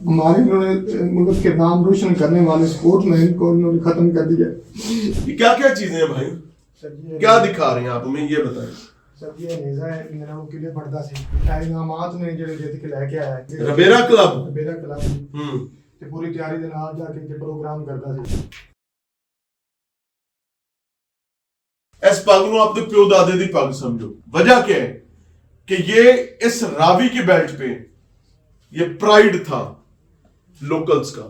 हमारे इन्होंने मुल्क के नाम रोशन करने वाले स्पोर्ट्स मैन को इन्होंने खत्म कर दिया। ये क्या क्या चीजें हैं भाई, सर क्या दिखा रहे हैं आप हमें, ये बताएं। सर ये नेजा है, मेरा वो किले पड़ता सी इनामात ने ਜਿਹੜੇ ਜਿੱਤ ਕੇ ਲੈ ਕੇ ਆਇਆ ਹੈ रबेरा क्लब। ਰਬੇਰਾ ਕਲੱਬ ਤੇ ਪੂਰੀ ਤਿਆਰੀ ਦੇ ਨਾਲ ਜਾ ਕੇ ਪ੍ਰੋਗਰਾਮ ਕਰਦਾ ਸੀ। इस पग ਨੂੰ ਆਪਦੇ ਪਿਓ ਦਾਦੇ ਦੀ ਪੱਗ ਸਮਝੋ। वजह क्या है कि ये इस रावी की बेल्ट पे ये प्राइड था लोकल्स का।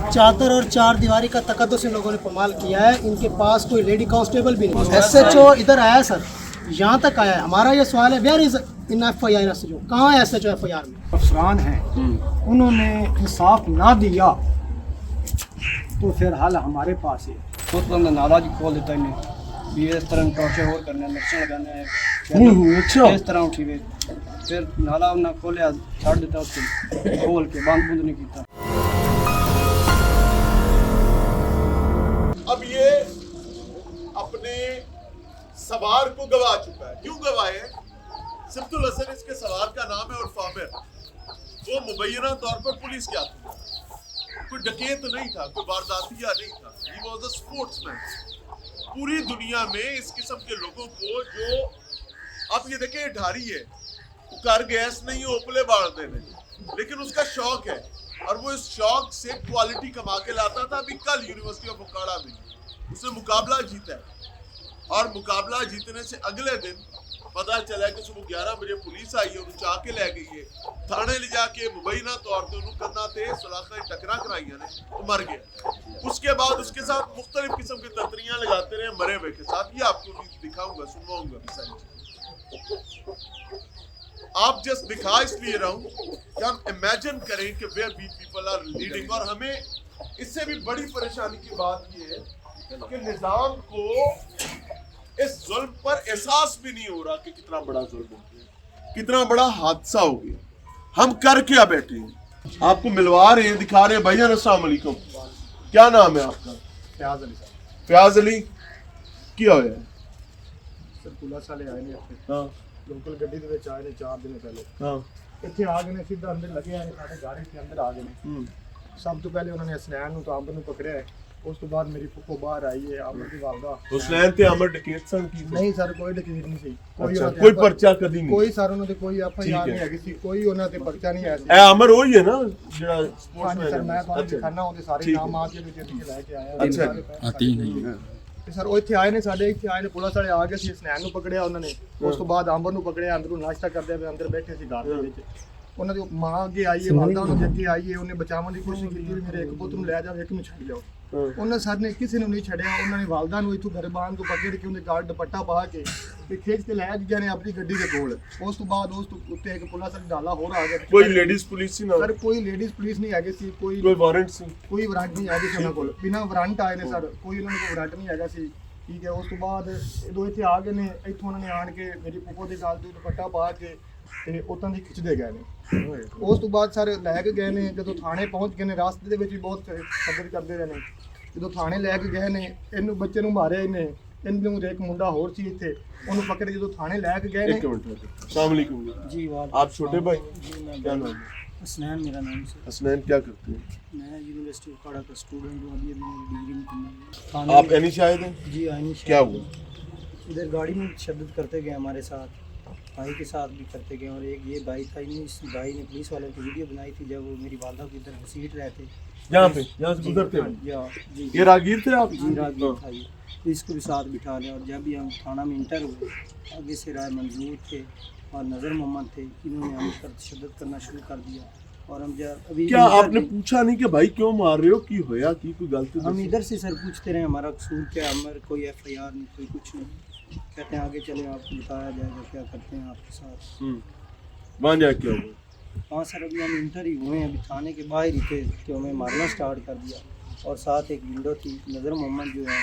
चादर और चार दीवारी का तकद्दुस इन लोगों ने कमाल किया है। इनके पास कोई लेडी कांस्टेबल भी नहीं। SHO इधर आया सर, यहाँ तक आया है। हमारा ये सवाल है, where is in FIR SHO, कहाँ है SHO FIR में? अफसरान हैं, उन्होंने इंसाफ ना दिया तो फिर हाल हमारे पास है। बहुत बंदा नाला जी खोल देता इन्हें भी इस तरह टॉर्चर और करने नक्शा लगाना है। अच्छा इस तरह उठी हुए फिर नाला ना खोले छाड़ देता उसको खोल के बंद बुंद नहीं किया। अब ये अपने सवार को गवा चुका है। क्यों गवाए? सिब्तुल हसन इसके सवार का नाम है और फामिर। वो मुबैना तौर पर पुलिस के हाथ में, कोई डकैत नहीं था, कोई वारदातिया नहीं था। He was a sportsman. पूरी दुनिया में इस किस्म के लोगों को जो आप ये देखें ढारी है, कर गैस नहीं है उपले बाढ़ देने, लेकिन उसका शौक है और वो इस शौक से क्वालिटी कमा के लाता था। अभी कल यूनिवर्सिटी ऑफ बुखारा में उसने मुकाबला जीता है और मुकाबला जीतने से अगले दिन पता चला कि सुबह 11 बजे पुलिस आई है, उन्हें चाह के ले गई है थाने ले जाके मुबैना तौर पर उन्होंने करना थे सलाखा टकरा कराई ने तो मर गया। उसके बाद उसके साथ मुख्तलिफ किस्म की तंत्रियां लगाते रहे मरे हुए के साथ। ये आपको भी दिखाऊंगा, सुनवाऊंगा भी सारी चीजें। आप जस्ट दिखा इसलिए रहा हूं कि हम इमेजिन करें कि where we people are leading. और हमें इससे भी बड़ी परेशानी की बात ये है कि निजाम को इस जुल्म पर एहसास भी नहीं हो रहा कि कितना बड़ा जुल्म हो गया, कितना बड़ा हादसा हो गया। हम कर क्या बैठे हैं, आपको मिलवा रहे हैं, दिखा रहे हैं। भैया अस्सलाम वालेकुम, क्या नाम है आपका? ਫਿਆਜ਼ ਅਲੀ ਸਾਹਿਬ फयाज अली। क्या होया? ਸਰ ਪੁਲਿਸ ਵਾਲੇ ਆਏ ਨੇ ਇੱਥੇ, हाँ ਲੋਕਲ ਗੱਡੀ ਦੇ ਵਿੱਚ ਆਏ ਨੇ 4 ਦਿਨ ਪਹਿਲੇ। हाँ ਇੱਥੇ ਆ ਗਏ ਨੇ, ਸਿੱਧਾ ਅੰਦਰ ਲੱਗੇ ਆਏ ਨੇ, ਸਾਡੇ ਗਾੜੀ ਦੇ ਅੰਦਰ ਆ ਗਏ ਨੇ। ਸਭ ਤੋਂ ਪਹਿਲੇ ਉਹਨਾਂ ਨੇ ਹਸਨੈਨ ਨੂੰ ਤਾਂ ਅੰਬਰ ਨੂੰ ਪਕੜਿਆ ਹੈ। ਉਸ ਤੋਂ ਬਾਅਦ ਮੇਰੀ ਫੁੱਫੋ ਬਾਹਰ ਆਈ ਹੈ, ਅਮਰ ਦੀ ਵਾਲਦਾ। हुसनैन ते अमर डकैत सन की ਨਹੀਂ ਸਰ ਕੋਈ ਡਕੈਤ ਨਹੀਂ ਸੀ, अच्छा, ਉਹਨਾਂ कोई ਤੇ पर्चा कदी नहीं। ਕੋਈ ਸਰ ਉਹਨਾਂ ਦੇ ਕੋਈ FIR ठीक है। ਨਹੀਂ ਹੈਗੀ ਸੀ, ਕੋਈ ਉਹਨਾਂ ਤੇ ਪਰਚਾ ਨਹੀਂ ਆਇਆ ਸੀ। ए अमर वही है ना जेड़ा ਹਾਂਜੀ स्पोर्ट्समैन ਸਰ, ਮੈਂ है? ਤੁਹਾਨੂੰ अच्छा ਦਿਖਾਣਾ ਉਹਦੇ ਸਾਰੇ ठीक है। ਨਾਮ ਆ ਜਿਹੜੇ ਜਿੱਤ ਕੇ ਲੈ ਕੇ ਆਇਆ। अच्छा ਤੇ ਸਰ ਉਹ ਇੱਥੇ ਆਏ ਨੇ, ਸਾਡੇ ਇੱਥੇ ਆਏ ਨੇ, ਪੁਲਿਸ ਵਾਲੇ ਆ ਗਏ ਸੀ। ਹਸਨੈਨ ਨੂੰ ਪਕੜਿਆ ਉਹਨਾਂ ਨੇ, ਉਸ ਤੋਂ ਬਾਅਦ ਅੰਬਰ ਨੂੰ ਪਕੜਿਆ, ਅੰਦਰੋਂ ਨਾਸ਼ਤਾ ਕਰਦੇ ਹੋਏ ਅੰਦਰ ਬੈਠੇ ਸੀ ਘਰ ਦੇ ਵਿੱਚ। ਉਹਨਾਂ ਦੀ ਮਾਂ ਅੱਗੇ ਆਈ ਹੈ, ਵਾਲਦਾ ਉਹਨਾਂ ਦੇ ਅੱਗੇ ਆਈ ਹੈ, ਉਹਨੇ ਬਚਾਉਣ ਦੀ ਕੋਸ਼ਿਸ਼ ਕੀਤੀ ਵੀ ਮੇਰੇ ਇੱਕ ਪੁੱਤ ਨੂੰ ਲੈ ਜਾਓ, ਇੱਕ ਨੂੰ ਛੱਡ ਜਾਓ। ਉਹਨਾਂ ਸਰ ਨੇ ਕਿਸੇ ਨੂੰ ਨਹੀਂ ਛੱਡਿਆ। ਉਹਨਾਂ ਨੇ ਵਾਲਦਾ ਨੂੰ ਇੱਥੋਂ ਗਰਬਾਨ ਤੋਂ ਪਕੜ ਕੇ ਉਹਦੇ ਗਾਲ ਦੁਪੱਟਾ ਪਾ ਕੇ ਤੇ ਖਿੱਚ ਕੇ ਲੈ ਗਿਆ ਨੇ ਆਪਣੀ ਗੱਡੀ ਦੇ ਕੋਲ। ਉਸ ਤੋਂ ਬਾਅਦ ਉਸ ਤੋਂ ਉੱਤੇ ਇੱਕ ਪੁਲਿਸ ਵਾਲੀ ਡਾਲਾ ਹੋਰ ਆ ਗਿਆ। कोई लेडीज पुलिस सी ना, ਸਰ ਕੋਈ ਲੇਡੀਜ਼ ਪੁਲਿਸ ਨਹੀਂ ਹੈਗੀ ਸੀ, ਕੋਈ कोई वारंट सी? ਕੋਈ ਵਾਰੰਟ ਨਹੀਂ ਹੈਗੀ ਸੀ ਉਹਨਾਂ ਕੋਲ, ਬਿਨਾਂ ਵਾਰੰਟ ਆਏ ਨੇ ਸਰ, ਕੋਈ ਉਹਨਾਂ ਕੋਲ ਵਾਰੰਟ ਨਹੀਂ ਹੈਗਾ ਸੀ। ਠੀਕ ਹੈ, ਉਸ ਤੋਂ ਬਾਅਦ ਜਦੋਂ ਇੱਥੇ ਆ ਗਏ ਨੇ, ਇੱਥੋਂ ਉਹਨਾਂ ਨੇ ਆਣ ਕੇ ਮੇਰੀ ਪੁੱਪੋ ਦੇ ਗਾਲ ਤੇ ਦੁਪੱਟਾ ਪਾ ਕੇ ਤੇ ਉਤਾਂ ਦੀ ਖਿੱਚਦੇ ਗਏ ਨੇ। ਉਸ ਤੋਂ ਬਾਅਦ ਸਰ ਲੈ ਕੇ ਗਏ ਨੇ, ਜਦੋਂ ਥਾਣੇ ਪਹੁੰਚ ਗਏ ਨੇ, ਰਾਸਤੇ ਦੇ ਵਿੱਚ ਵੀ ਬਹੁਤ ਸਬਰ ਕਰਦੇ ਰਹੇ ਨੇ। ਜਦੋਂ ਥਾਣੇ ਲੈ ਕੇ ਗਏ ਨੇ, ਇਹਨੂੰ ਬੱਚੇ ਨੂੰ ਮਾਰਿਆ ਇਹਨੇ, ਇਹਨੂੰ ਇੱਕ ਮੁੰਡਾ ਹੋਰ ਸੀ ਇੱਥੇ, ਉਹਨੂੰ ਪਕੜ ਕੇ ਜਦੋਂ ਥਾਣੇ ਲੈ ਕੇ ਗਏ ਨੇ। एक मिनट, अस्सलाम वालेकुम जी वाह आप छोटे भाई, जी मैं क्या नाम है? हसनैन मेरा नाम से। हसनैन क्या करते हैं? मैं यूनिवर्सिटी ऑफ बुखारा का स्टूडेंट हूँ। अभी मेरी डिग्री निकलनी है। आप एनी शाहिद हैं? जी आइनी क्या हुआ? इधर गाड़ी में तशद्दुद करते गए हमारे साथ, भाई के साथ भी करते गए। और एक ये भाई था, इस भाई ने पुलिस वालों की वीडियो बनाई थी जब वो मेरी वालदा को इधर घसीट रहे थे। यहाँ पे, यहाँ से गुजरते हैं? या जी ये रागीर थे आप? जी रागीर था ये, तो इसको भी साथ बिठा लिया। और जब भी हम थाना में इंटर हुए, आगे से राय मंजूर थे और नज़र मोहम्मद थे, इन्होंने हम पर तशद्दुद करना शुरू कर दिया। और हम जब अभी क्या आपने पूछा नहीं कि भाई क्यों मार रहे हो, की होया की कोई गलती? हम इधर से सर पूछते रहे हमारा कसूर क्या, हमारे कोई FIR नहीं, कोई कुछ नहीं। कहते हैं आगे चले आपको बताया जाएगा क्या करते हैं आपके साथ। वहाँ जाके क्या हुआ? हाँ सर अभी हम इंटर ही हुए हैं, अभी थाने के बाहर ही थे कि हमें मारना स्टार्ट कर दिया। और साथ एक विंडो थी, नज़र मोहम्मद जो है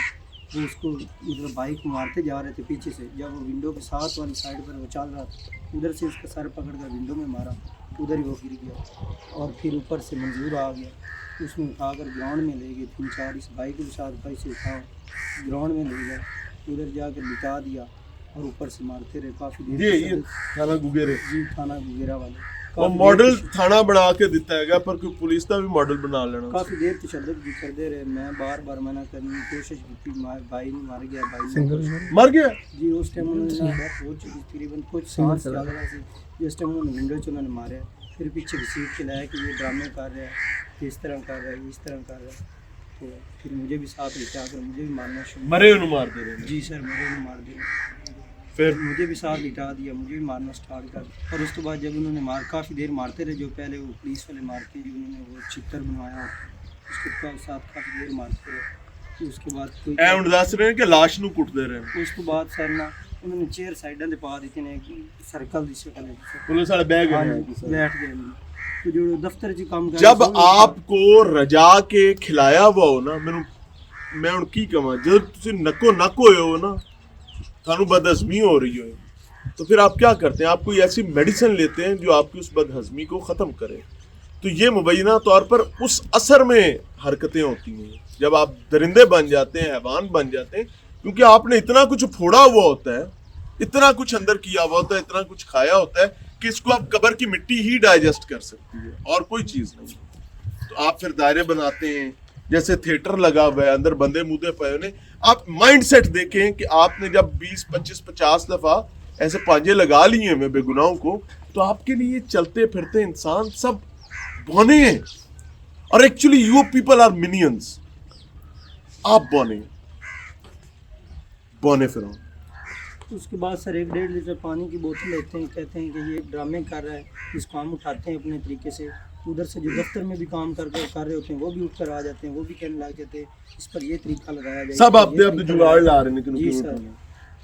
वो उसको मतलब बाइक को मारते जा रहे थे पीछे से। जब वो विंडो के साथ वाली साइड पर वो चल रहा था, उधर से उसका सर पकड़ कर विंडो में मारा, उधर ही वो गिर गया। और फिर ऊपर से मंजूर आ गया, उसमें उठाकर ग्राउंड में ले गए, 3-4 इस बाइक के साथ भाई से उठा ग्राउंड में ले गए, उधर जाकर बिठा दिया और ऊपर से मारते रहे काफ़ी देर। ये थाना गुगेरे? जी थाना गुगेरा वाले। وہ ماڈل تھانہ بنا کے دیتا ہے گا پر کوئی پولیس کا بھی ماڈل بنا لینا. کافی دیر تشدد بھی کرتے رہے. میں بار بار منع کرنے کی کوشش کی. بھائی نہیں مر گیا, بھائی مر گیا جی. اس ٹائم انہوں نے ڈیتھ ہو چکی تقریباً کچھ سانس چل رہا سی. جس ٹائم انہوں نے ونڈو سے انہوں نے مارا. پھر پیچھے گھسیٹ کے لایا کہ یہ ڈرامے کر رہا ہے, اس طرح کر رہا ہے, اس طرح کر رہا ہے. تو پھر مجھے بھی ساتھ لٹا کر مجھے بھی مارنا شروع. مرے انہوں مار دے رہے. جی سر, مجھے بھی مار دیا. پھر مجھے بھی ساتھ لٹا دیا, مجھے بھی مارنا سٹارٹ کر. اور اس کے بعد جب انہوں نے کافی دیر مارتے رہے, جو پہلے وہ پولیس والے مارتے جو انہوں نے وہ چتر بنوایا, اس کے ساتھ کافی دیر مارتے رہے. اس کے بعد کوئی اے ہن دس رہے ہیں کہ لاش نو کٹ دے رہے ہیں. اس کے بعد سر نا انہوں نے چیئر سائڈاں تے پا دیتے نے سرکل دی شکل وچ. پولیس والے بیٹھ ہاں گئے. جی, بیٹھ گئے. تو جو دفتر چ کام کر جب آپ کو رجا کے کھلایا ہوا ہو نا, میں ہن کی کہاں, جب تسی نکو نک ہوئے ہو نا, تھانوں بد ہضمی ہو رہی ہو, تو پھر آپ کیا کرتے ہیں؟ آپ کوئی ایسی میڈیسن لیتے ہیں جو آپ کی اس بد ہضمی کو ختم کرے. تو یہ مبینہ طور پر اس اثر میں حرکتیں ہوتی ہیں جب آپ درندے بن جاتے ہیں, حیوان بن جاتے ہیں, کیونکہ آپ نے اتنا کچھ پھوڑا ہوا ہوتا ہے, اتنا کچھ اندر کیا ہوا ہوتا ہے, اتنا کچھ کھایا ہوتا ہے کہ اس کو آپ قبر کی مٹی ہی ڈائجسٹ کر سکتی ہے اور کوئی چیز نہیں. تو آپ پھر دائرے بناتے ہیں جیسے تھیٹر لگا ہوا ہے, اندر بندے مودے پے ہوئے. آپ مائنڈ سیٹ دیکھیں کہ آپ نے جب 20, 25, 50 دفعہ ایسے پانجے لگا لیے ہیں بے گناہوں کو, تو آپ کے لیے چلتے پھرتے انسان سب بونے ہیں. اور ایکچولی یو پیپل آر منینز. آپ بونے فرعون. اس کے بعد سر 1.5 لیٹر پانی کی بوتل لیتے ہیں, کہتے ہیں کہ یہ ڈرامے کر رہا ہے, اس کو ہم اٹھاتے ہیں اپنے طریقے سے. ادھر سے جو دفتر میں بھی کام کر رہے ہوتے ہیں وہ بھی اٹھ کر آ جاتے ہیں, وہ بھی کہنے لگ جاتے ہیں اس پر یہ طریقہ لگایا جائے. سب اپنے جگاڑ لا رہے ہیں. جی سر.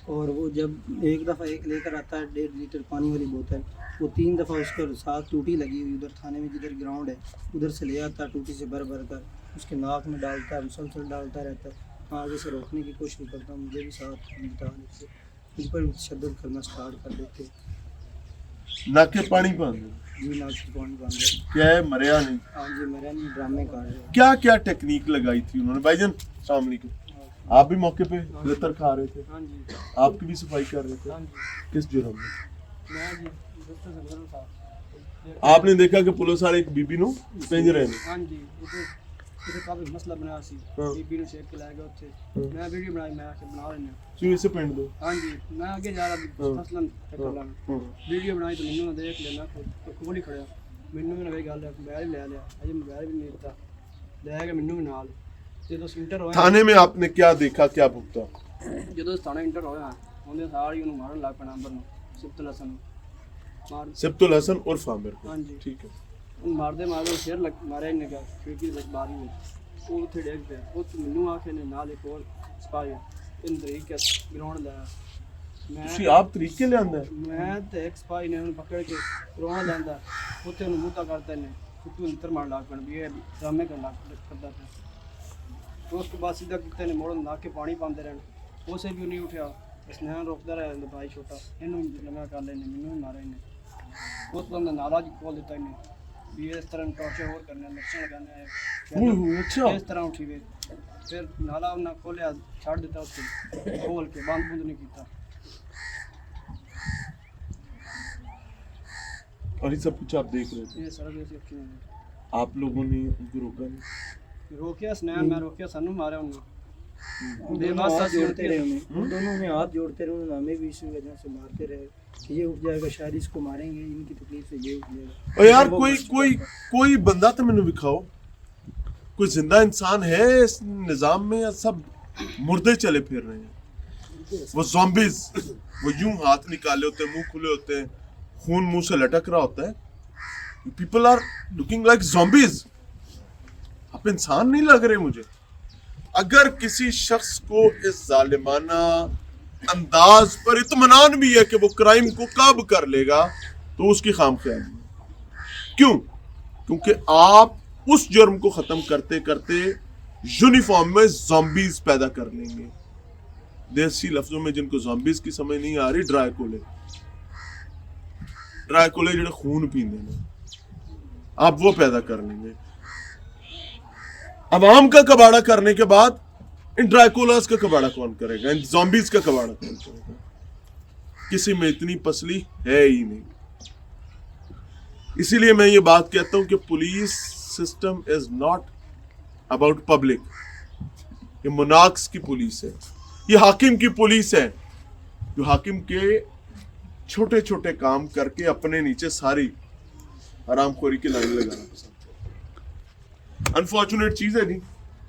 اور وہ جب ایک دفعہ ایک لے کر آتا ہے 1.5 لیٹر پانی والی بوتل, وہ 3 دفعہ اس کے ساتھ ٹوٹی لگی ہوئی ادھر تھانے میں جدھر گراؤنڈ ہے ادھر سے لے آتا ہے, ٹوٹی سے بھر کر اس کے ناک میں ڈالتا ہے, مسلسل ڈالتا رہتا ہے. آگے سے روکنے کی کوشش کرتا ہوں, مجھے بھی ساتھ ملتا ہے, مجھ پر تشدد کرنا سٹارٹ کر دیتے. ناک کے پانی باندھ جی ناک سے پانی باندھ. کیا ہے, مریا نہیں. ہاں جی, میرا نہیں ڈرامے کر رہے. کیا کیا ٹیکنیک لگائی تھی انہوں نے؟ بھائی جان السلام علیکم. آپ بھی موقع پہ لتر کھا رہے تھے, ہاں جی. آپ کی بھی صفائی کر رہے تھے, کس جرم میں؟ میں جی دفتر سے گزر تھا. آپ نے دیکھا کہ پولیس والے ایک بی بی نو پنجرے میں. ہاں جی, ادھر کافی مسئلہ بنایا سی, بی بی نو شیک کے لے گیا اتھے. میں ویڈیو بنائی, میں کہ بنا لینے. تو اسے پینٹ دو. ہاں جی, میں آگے جا رہا مثلا چکر لانا, ویڈیو بنائی تو مینوں نے دیکھ لیا, میں کول ہی کھڑیا. مینوں بھی نہ گل ہے, موبائل لے لیا, اجے موبائل بھی نہیں دیتا, لے گیا مینوں بھی نال. جدو انٹر ہویا تھانے میں آپ نے کیا دیکھا, کیا بھگتا؟ جدو تھانے انٹر ہویا اوندے ساری انہوں مارن لگ پینا نمبر نو, سبت الحسن مار. سبت الحسن عرف عامر کو. ہاں جی, ٹھیک ہے. مارتے شیر ماریا نے کیا کھڑکی سے باری میں وہ اتنے ڈگ پیا. وہ مینوں آ کے نال ایک اور سپاہی ان طریقے گراؤنڈ لایا. تسی آپ طریقے لے آندا ہے. میں تے ایک سپاہی نے انہوں پکڑ کے گراؤنڈ لاندا, اتنے انہوں موتا کرتا نے کتو انتر مار لاگ پڑ بھی ڈرامے کرنا کرتا تھا. تو اس کے بعد سیدھا کتے نے موڑ لا کے پانی پاندے رہن, اسے بھی نہیں اٹھیا. اس نے روکتا رہا بھائی چھوٹا اینوں لگا کر لینے, مینوں بھی مارا انہیں. اس بندہ نالا جی کھول دیتا انہیں بھی اس طرح ٹارچر اور کرنے, نقشہ لگانے ہیں. اچھا, اس طرح اٹھی ہوئے. پھر نالا انہیں کھولیا, چھاڑ دیتا اس کو کھول کے, بند بند نہیں کیتا. اور یہ سب کچھ آپ دیکھ رہے تھے. یہ سارا کچھ اکھی میں آپ لوگوں نے ان کو روکا نہیں؟ روکیا سنین, میں روکیا, سانوں مارا انہوں. بے واسطہ جوڑتے رہے ہمیں, دونوں میں ہاتھ جوڑتے رہے, انہوں نے ہمیں بھی اسی وجہ سے مارتے رہے کہ یہ اٹھ جائے گا, شاید اس کو ماریں گے, ان کی تکلیف سے یہ اٹھ جائے گا. اور یار کوئی بندہ تو میں نے دکھاؤ, کوئی زندہ انسان ہے اس نظام میں, یا سب مردے چلے پھر رہے ہیں؟ وہ زومبیز, وہ یوں ہاتھ نکالے ہوتے ہیں, منہ کھلے ہوتے ہیں, خون منہ سے لٹک رہا ہوتا ہے. People are looking like zombies. آپ انسان نہیں لگ رہے مجھے. اگر کسی شخص کو اس ظالمانہ انداز پر اطمینان بھی ہے کہ وہ کرائم کو قابو کر لے گا, تو اس کی خام خیالی ہے. کیوں؟ کیونکہ آپ اس جرم کو ختم کرتے کرتے یونیفارم میں زومبیز پیدا کر لیں گے. دیسی لفظوں میں جن کو زومبیز کی سمجھ نہیں آ رہی, ڈرائیکولے جڑے خون پیندے ہیں, آپ وہ پیدا کر لیں گے. عوام کا کباڑا کرنے کے بعد ان ڈرائیکولاز کا کباڑا کون کرے گا, ان زومبیز کا کباڑا کون کرے گا؟ کسی میں اتنی پسلی ہے ہی نہیں. इसीलिए मैं ये बात कहता हूं कि police system is not about public. ये मोनार्क्स की पुलिस है, ये हाकिम की पुलिस है, जो हाकिम के छोटे छोटे काम करके अपने नीचे सारी हरामखोरी की लाइन लगाना पसंद करते. अनफॉर्चुनेट चीज है जी,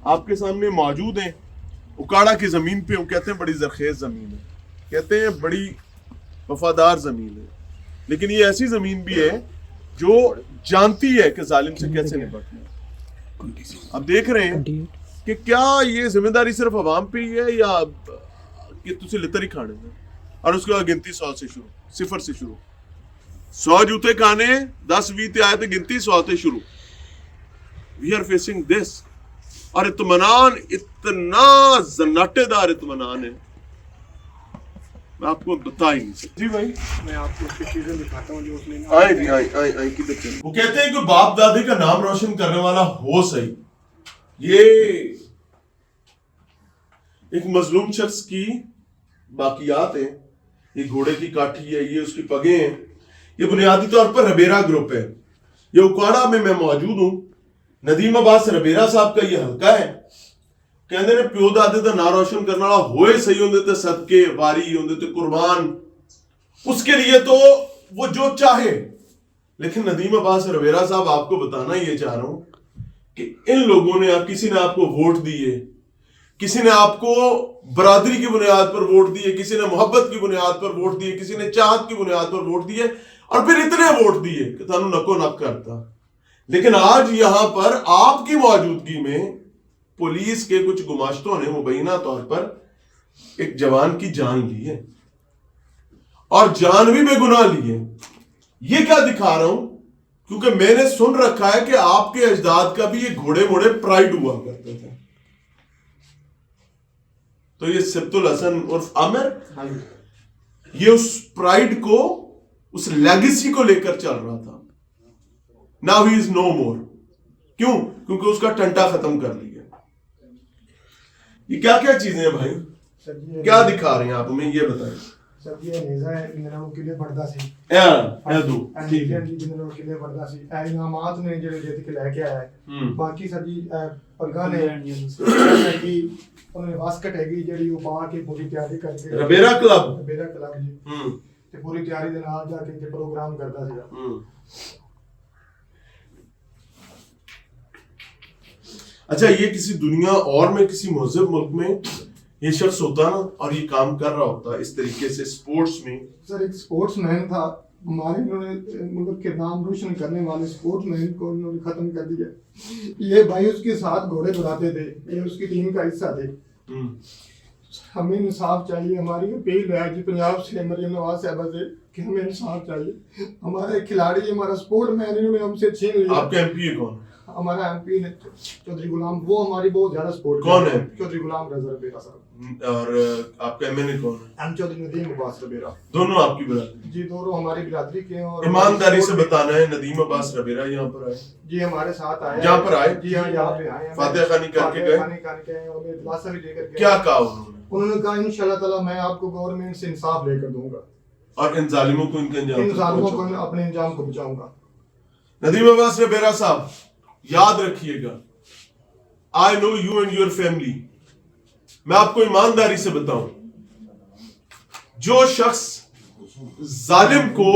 आपके सामने मौजूद हैं. उकाड़ा की जमीन पे, वो कहते हैं बड़ी जरखेज जमीन है, कहते हैं बड़ी वफादार जमीन है, लेकिन ये ऐसी जमीन भी है जो जानती है कि जालिम से कैसे निपटना. अब देख रहे हैं कि क्या ये जिम्मेदारी सिर्फ अवाम पे ही है या कि तुझे लितर ही खाने में. और उसके बाद गिनती 100 से शुरू, 0 से शुरू. 100 जूते खाने, 10 20 आए थे, गिनती 100 से शुरू. We are facing this. और इत्मीनान इतना जन्नाटेदार इत्मीनान है, मैं आपको बता ही नहीं सकता. जी भाई, मैं आपको उसकी चीजें दिखाता हूँ जो उसने आए जी, आए किधर चले. वो कहते हैं कि बाप दादे का नाम रोशन करने वाला हो सही. ये एक मजलूम शख्स की बाकियात है. ये घोड़े की काठी है, ये उसकी पगें हैं. ये बुनियादी तौर पर रबेरा ग्रुप है. ये उकाड़ा में मैं मौजूद हूं. नदीम अब्बास रबेरा साहब का ये हल्का है. कहते ने प्यो दादे का नाम रोशन करने वाला होए सही होंगे तो सदके वारी होंगे तो कुर्बान, उसके लिए तो वो जो चाहे. लेकिन नदीम अब्बास रबेरा साहब, आपको बताना ये चाह रहा हूं कि इन लोगों ने, किसी ने आपको वोट दिए, किसी ने आपको बरादरी की बुनियाद पर वोट दिए, किसी ने मोहब्बत की बुनियाद पर वोट दिए, किसी ने चाहत की बुनियाद पर वोट दिए, और फिर इतने वोट दिए कि थानू नको नक करता. लेकिन आज यहां पर आपकी मौजूदगी में पुलिस के कुछ गुमाश्तों ने मुबैना तौर पर एक जवान की जान ली है, और जान भी बेगुनाह ली है. ये क्या दिखा रहा हूं? क्योंकि मैंने सुन रखा है कि आपके अजदाद का भी ये घोड़े मोड़े प्राइड हुआ करते थे. तो ये सिब्तुल हसन उर्फ आमिर, ये उस प्राइड को, उस लेगेसी को लेकर चल रहा था. नाउ ही इज नो मोर. क्यों? क्योंकि उसका टंटा खत्म कर लिया. ये क्या क्या चीजें हैं भाई, क्या दिखा रहे हैं आप हमें, ये बताएं. सर ये नेजा है, इन्होंने वो किले पड़दा सी दो ठीक है. जिन्होंने वो किले पड़दा सी ए इनामात ने ਜਿਹੜੇ ਜਿੱਤ ਕੇ ਲੈ ਕੇ ਆਇਆ ਹੈ. ਬਾਕੀ ਸਰ ਜੀ ਪੱਗਾਂ ਨੇ ਕਿ ਉਹਨੇ ਵਾਸਕਟ ਹੈਗੀ ਜਿਹੜੀ ਉਹ ਪਾ ਕੇ ਪੂਰੀ ਤਿਆਰੀ ਕਰਕੇ ਰਬੇਰਾ ਕਲੱਬ ਜੀ ਤੇ ਪੂਰੀ ਤਿਆਰੀ ਦੇ ਨਾਲ ਜਾ ਕੇ ਤੇ ਪ੍ਰੋਗਰਾਮ ਕਰਦਾ ਸੀਗਾ. अच्छा, ये किसी दुनिया और में, किसी महज़ब मुल्क में ये शख्स होता ना और ये काम कर रहा होता इस तरीके से स्पोर्ट्स में. सर एक स्पोर्ट्समैन था हमारे, इन्होंने मुल्क के नाम रोशन करने वाले स्पोर्ट्समैन को इन्होंने खत्म कर दिया. ये भाई उसके साथ घोड़े दौड़ाते थे, ये उसकी टीम का हिस्सा थे. हमें इंसाफ चाहिए. हमारी अपील है जी पंजाब से मरियम नवाज साहबा से कि हमें इंसाफ चाहिए. हमारे खिलाड़ी, हमारा स्पोर्ट्समैन इन्होंने हमसे छीन लिया. आपका एमपी कौन है? हमारा एमपी है चौधरी गुलाम, वो हमारी बहुत ज्यादा सपोर्ट. कौन है? चौधरी गुलाम रजा रबेरा साहब. और आपका एमएनए कौन है? एम चौधरी नदीम अब्बास रबेरा. दोनों आपकी बिरादरी? जी दोनों हमारी बिरादरी के हैं. और ईमानदारी से बताना है, नदीम अब्बास रबेरा यहाँ पर आए? जी हमारे साथ आए. यहाँ पर आए? जी हाँ, यहाँ पे आए. फातिहा खानी करके गए? हमें दिलासा भी देकर गए. क्या कहा उन्होंने? उन्होंने कहा इंशाल्लाह ताला मैं आपको गवर्नमेंट से इंसाफ लेकर दूंगा और इन जालिमों को इनके इन जालिमों को अपने इंजाम को बचाऊंगा. नदीम अब्बास रबेरा साहब, याद रखिएगा, I know you and your family. मैं आपको ईमानदारी से बताऊं, जो शख्स जालिम को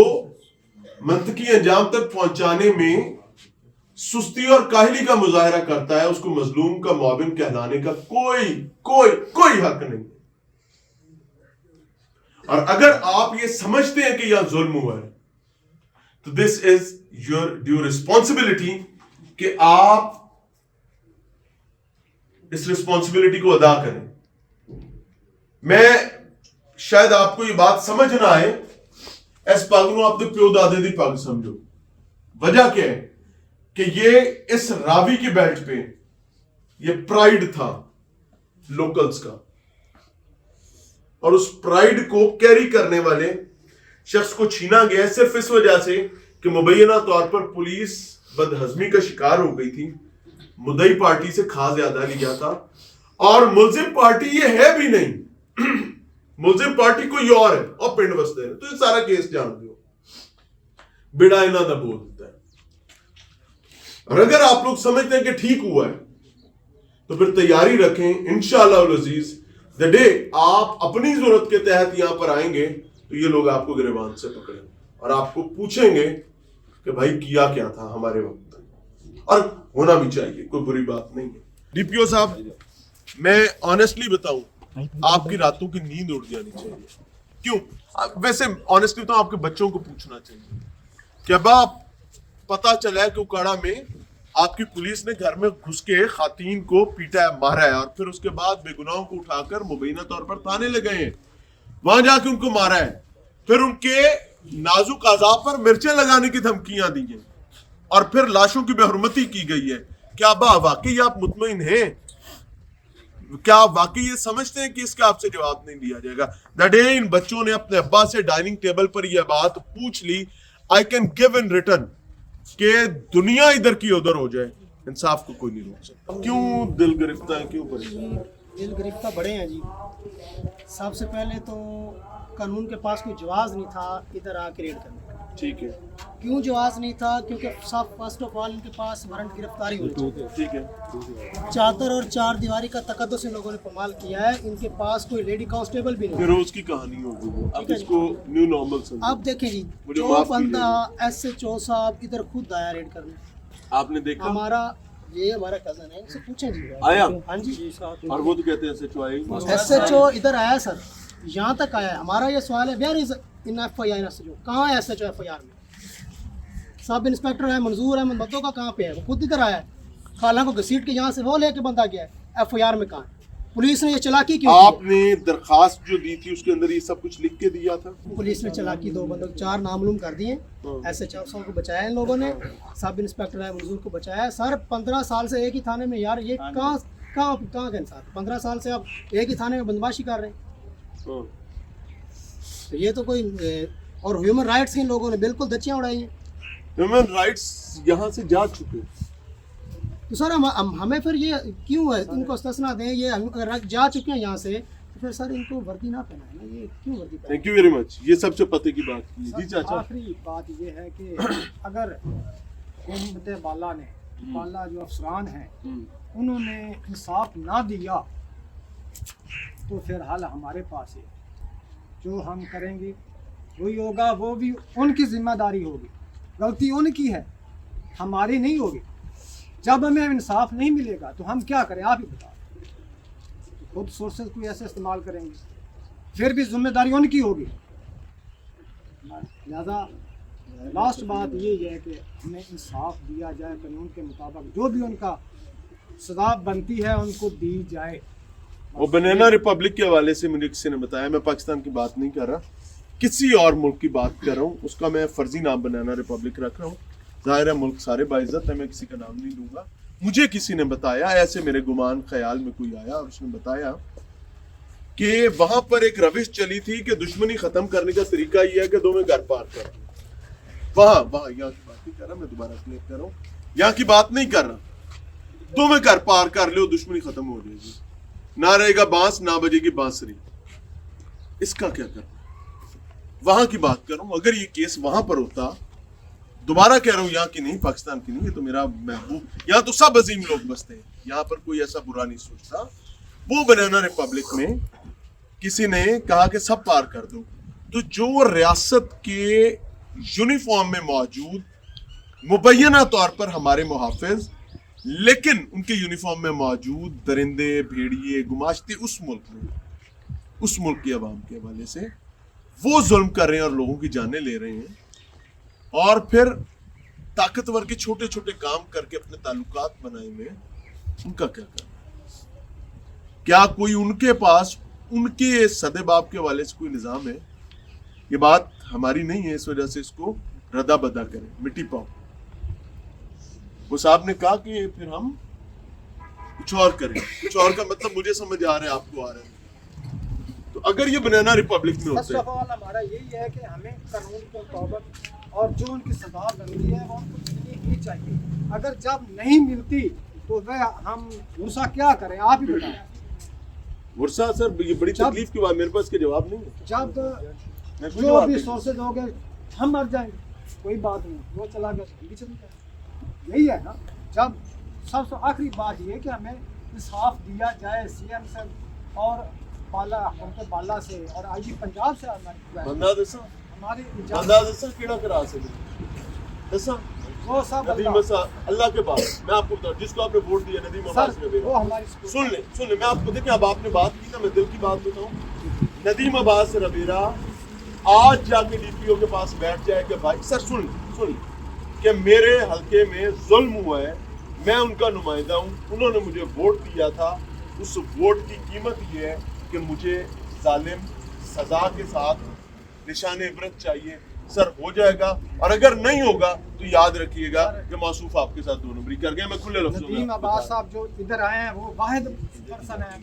मंतकी अंजाम तक पहुंचाने में सुस्ती और काहली का मुजाहरा करता है, उसको मजलूम का मुआविन कहलाने का कोई कोई कोई हक नहीं. और अगर आप ये समझते हैं कि यहां जुल्म हुआ है, तो this is your due responsibility कि आप इस रिस्पॉन्सिबिलिटी को अदा करें. मैं शायद आपको ये बात समझ ना आए, इस पग को अपने प्यो दादे दी पग समझो. वजह क्या है कि ये इस रावी की बेल्ट पे ये प्राइड था लोकल्स का, और उस प्राइड को कैरी करने वाले शख्स को छीना गया सिर्फ इस वजह से कि मुबैना तौर पर पुलिस बदहजमी का शिकार हो गई थी, मुद्दई पार्टी से खा ज्यादा लिया था, और मुलजिम पार्टी ये है भी नहीं. मुलजिम पार्टी कोई और है और पिंड बसते हैं. तो ये सारा केस जानते हो, बिड़ा इन्हां दा बोल दिता है. और अगर आप लोग समझते हैं कि ठीक हुआ है तो फिर तैयारी रखें, इंशाअल्लाह अजीज द डे आप अपनी जरूरत के तहत यहां पर आएंगे तो ये लोग आपको गिरबान से पकड़ेंगे और आपको पूछेंगे कि भाई किया क्या था हमारे वक्त, और होना भी चाहिए, कोई बुरी बात नहीं है। डीपीओ साहब, मैं ऑनेस्टली बताऊं, आपकी रातों की नींद उड़ जानी चाहिए। क्यों? वैसे ऑनेस्टली तो आपके बच्चों को पूछना चाहिए कि अब आप पता चला है कि उकाड़ा में आपकी पुलिस ने घर में घुस के खातीन को पीटा है, मारा है, और फिर उसके बाद बेगुनाहों को उठाकर मुबैना तौर पर थाने ले गए हैं, वहां जाके उनको मारा है, फिर उनके नाजुक आज़ाब पर मिर्चें लगाने की धमकियां दी हैं, और फिर लाशों की बेहरमती की गई है। क्या वाकई आप मुतमईन हैं? क्या आप वाकई ये समझते हैं कि इसका आपसे जवाब नहीं दिया जाएगा? दैट डे इन बच्चों ने अपने अब्बा से डाइनिंग टेबल पर यह बात पूछ ली, I can give in return, कि दुनिया इधर की उधर हो जाए, इंसाफ को कोई नहीं रोक सकता। क्यों दिल गिरफ्तार है, क्यों परेशान? दिल गिरफ्तार बड़े हैं जी। सबसे पहले तो कानून के पास कोई जवाब नहीं था इधर आके रेड करने का। ठीक है, क्यों जवाब नहीं था? क्योंकि सब फर्स्ट ऑफ ऑल इनके पास वारंट गिरफ्तारी होनी चाहिए। ठीक है। चादर और चार दीवारी का तकद्दुस इन लोगों ने कमाल किया है। इनके पास कोई लेडी कांस्टेबल भी नहीं। रोज की कहानी होगी वो, आप इसको न्यू नॉर्मल समझो। अब देखें जी, मुझे जो माफ बंदा SHO साहब इधर खुद आया रेड करने, आपने देखा? हमारा ये हमारा कजन है, इनसे पूछें जी। आया? हाँ जी, और वो तो कहते हैं SHO इधर आया सर, यहाँ तक आया। हमारा ये सवाल है, where is in FIR SHO? कहाँ है SHO FIR में? सब इंस्पेक्टर है मंजूर अहमद बद्दो का कहाँ पे है? वो खुद इधर आया है, खाला को घसीट के यहाँ से वो लेके बंदा गया है। FIR में कहाँ है? पुलिस ने ये चालाकी क्यों की? आपने दरखास्त जो दी थी उसके अंदर ये सब कुछ लिख के दिया था? पुलिस ने चालाकी, 2 बंदों को 4 नामलूम कर दिए। SHO साहब को बचाया इन लोगों ने, सब इंस्पेक्टर है मंजूर को बचाया। सर 15 साल से एक ही थाने में, यार ये कहाँ का इंसाफ? 15 साल से आप एक ही थाने में बदमाशी कर रहे हैं, तो ये तो कोई। और ह्यूमन राइट्स इन लोगों ने बिल्कुल दच्चियाँ उड़ाई हैं। ह्यूमन राइट्स यहाँ से जा चुके, तो सर हमें फिर ये क्यों है इनको इस्तिस्ना दें? ये अगर जा चुके हैं यहाँ से तो फिर सर इनको वर्दी ना पहनाए ना, ये क्यों वर्दी पहनाए? थैंक यू वेरी मच, ये सबसे पते की बात की। जी चाचा, आखिरी बात ये है कि अगर हुकूमत बाला ने, बाला जो अफसरान हैं, उन्होंने इंसाफ ना दिया तो फिर हाल हमारे पास है। जो हम करेंगे वही होगा, वो भी उनकी जिम्मेदारी होगी। गलती उनकी है, हमारी नहीं होगी। जब हमें इंसाफ नहीं मिलेगा तो हम क्या करें, आप ही बताओ। खुद सोर्सेज कोई ऐसे इस्तेमाल करेंगे, फिर भी जिम्मेदारी उनकी होगी। लिहाजा लास्ट बात ये है कि हमें इंसाफ दिया जाए, कानून के मुताबिक जो भी उनका सजा बनती है उनको दी जाए। वो बनाना रिपब्लिक के हवाले से मुझे किसी ने बताया, मैं पाकिस्तान की बात नहीं कर रहा, किसी और मुल्क की बात कर रहा हूँ, उसका मैं फर्जी नाम बनाना रिपब्लिक रख रहा हूँ। जाहिर है मुल्क सारे बाइज्जत है, मैं किसी का नाम नहीं लूंगा। मुझे किसी ने बताया, ऐसे मेरे गुमान ख्याल में कोई आया और उसने बताया कि वहां पर एक रविश चली थी कि दुश्मनी खत्म करने का तरीका ये है कि 2 में घर पार कर दो। वहां यहाँ की बात नहीं कर रहा, मैं दोबारा क्लियर कर रहा हूँ, यहाँ की बात नहीं कर रहा। 2 में घर पार कर लो, दुश्मनी खत्म हो जाएगी, ना रहेगा बांस ना बजेगी बांसुरी। इसका क्या करना? वहां की बात कर रहा हूं। अगर ये केस वहां पर होता, दोबारा कह रहा हूं, यहाँ की नहीं, पाकिस्तान की नहीं, ये तो मेरा महबूब, यहाँ तो सब अजीम लोग बसते हैं, यहाँ पर कोई ऐसा बुरा नहीं सोचता। वो बनाना रिपब्लिक में किसी ने कहा कि सब पार कर दो, तो जो रियासत के यूनिफॉर्म में मौजूद मुबैना तौर पर हमारे मुहाफिज, लेकिन उनके यूनिफॉर्म में मौजूद दरिंदे, भेड़िए, गुमाश्ते उस मुल्क की आवाम के हवाले से वो जुल्म कर रहे हैं और लोगों की जानें ले रहे हैं, और फिर ताकतवर के छोटे छोटे काम करके अपने ताल्लुकात बनाए हुए, उनका क्या करना? क्या कोई उनके पास उनके सदेबाप के हवाले से कोई निज़ाम है? ये बात हमारी नहीं है, इस वजह से इसको रदा बदा करें, मिट्टी पाओ। वो साहब ने कहा कि फिर हम कुछ और करें। कुछ और का मतलब मुझे समझ आ रहा है, आपको आ रहा है। तो अगर ये बनाना रिपब्लिक में होता है, हमारा यही है कि हमें कानून के मुताबिक और जो उनकी सजा बनती है वो उनको मिलनी ही चाहिए। अगर जब नहीं मिलती तो वह हम गुस्सा क्या करें, आप ही बताएं। वर्षा सर, ये बड़ी तकलीफ की बात, मेरे पास के जवाब नहीं है। जब जो भी सोर्सेज हो गए हम मर जाएंगे, कोई बात नहीं, वो चला गया हम भी चले जाएंगे, यही है ना। जब सबसे आखिरी बात ये कि हमें इंसाफ दिया जाए सीएम से और बाला उनके बाला से और आईजी पंजाब से बंदा दसा हमारी बंदा दसा केड़ा करा से दसा वो सब नदीम मसा अल्लाह के पास मैं आपको बताऊं जिसको आपने वोट दिया नदीम अब्बास सर रबीरा वो हमारी सुन ले मैं आपको देखिए अब आपने बात की ना मैं दिल की बात बताऊं नदीम अब्बास रबीरा आज जाके डीपीओ के पास बैठ जाए कि भाई सर सुन कि मेरे हलके में जुल्म हुआ है, मैं उनका नुमाइंदा हूँ, उन्होंने मुझे वोट दिया था, उस वोट की कीमत ये है कि मुझे जालिम सजा के साथ निशान इबरत चाहिए। सर हो जाएगा और अगर नहीं होगा तो याद रखिएगा कि मासूफ आपके साथ 2 नंबरी कर गए। मैं खुले लफ्ज़ों में नदीम आपको अब्बास बता साहब जो इधर आए हैं वो वाहिद पर्सन है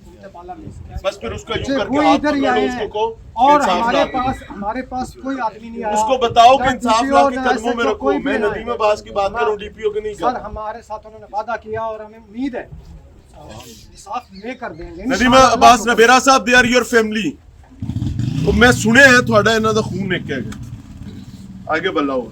उनके बाला में से। बस फिर उसका यूं जी, करके वो हाथ इधर ही पकड़ो आए उसको हैं को और इंसाफ हमारे ला पास कोई आदमी नहीं आया। उसको बताओ कि ना इंसाफ DPO ला के ना कदमों में SHO रखो। कोई भी मैं नहीं नदीम आया। अब्बास की बात कर रहा हूँ, हाँ। डीपीओ की नहीं कर सर रहा। हमारे साथ उन्होंने वादा किया और हमें उम्मीद है इंसाफ में कर देंगे नदीम अब्बास रबेरा साहब दे आर योर फैमिली। तो मैं सुने है थोड़ा इन्हां दा खून निकल गया आगे बल्ला हो